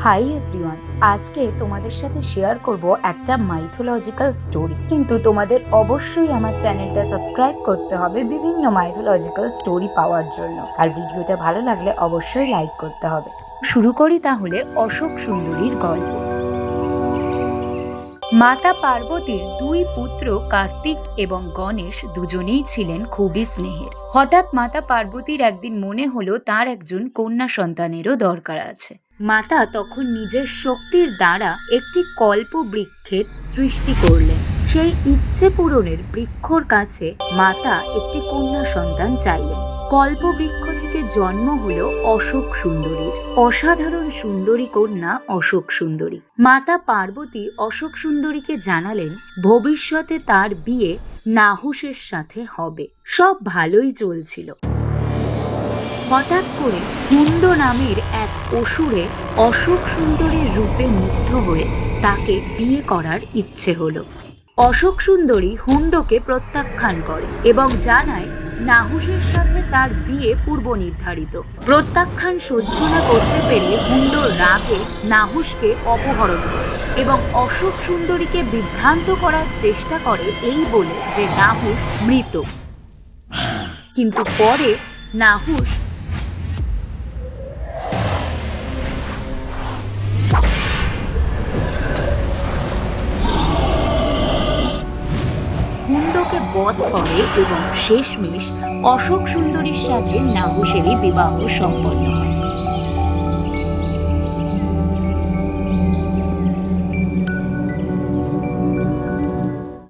Hi everyone, আজকে তোমাদের সাথে শেয়ার করব একটা মাইথোলজিক্যাল স্টোরি। কিন্তু তোমাদের অবশ্যই আমার চ্যানেলটা সাবস্ক্রাইব করতে হবে বিভিন্ন মাইথোলজিক্যাল স্টোরি পাওয়ার জন্য। আর ভিডিওটা ভালো লাগলে অবশ্যই লাইক করতে হবে। শুরু করি তাহলে অশোক সুন্দরীর গল্প। মাতা পার্বতীর দুই পুত্র কার্তিক এবং গণেশ দুজনেই ছিলেন খুবই স্নেহের। হঠাৎ মাতা পার্বতীর একদিন মনে হলো তার একজন কন্যা সন্তানেরও দরকার আছে। মাতা তখন নিজের শক্তির দ্বারা একটি কল্প বৃক্ষের সৃষ্টি করলেন। সেই ইচ্ছে পূরণের বৃক্ষর কাছে মাতা একটি কন্যা সন্তান চাইলেন। কল্পবৃক্ষ থেকে জন্ম হলো অশোক সুন্দরীর। অসাধারণ সুন্দরী কন্যা অশোক সুন্দরী। মাতা পার্বতী অশোক সুন্দরীকে জানালেন ভবিষ্যতে তার বিয়ে নাহুসের সাথে হবে। সব ভালোই চলছিল। হঠাৎ করে হুণ্ড নামের এক অসুরে অশোক সুন্দরীর রূপে মুগ্ধ হয়ে তাকে বিয়ে করার ইচ্ছে হলো। অশোক সুন্দরী হুণ্ডকে প্রত্যাখ্যান করে এবং জানায় নাহুসের সাথে তার বিয়ে পূর্ব নির্ধারিত। প্রত্যাখ্যান সহ্য না করতে পেরে হুণ্ড রাগে নাহুসকে অপহরণ করে এবং অশোক সুন্দরীকে বিভ্রান্ত করার চেষ্টা করে এই বলে যে নাহুস মৃত। কিন্তু পরে নাহুস হুণ্ডকে বধ করে এবং শেষমেশ অশোক সুন্দরীর সাথে নাহুসেরই বিবাহ সম্পন্ন হয়।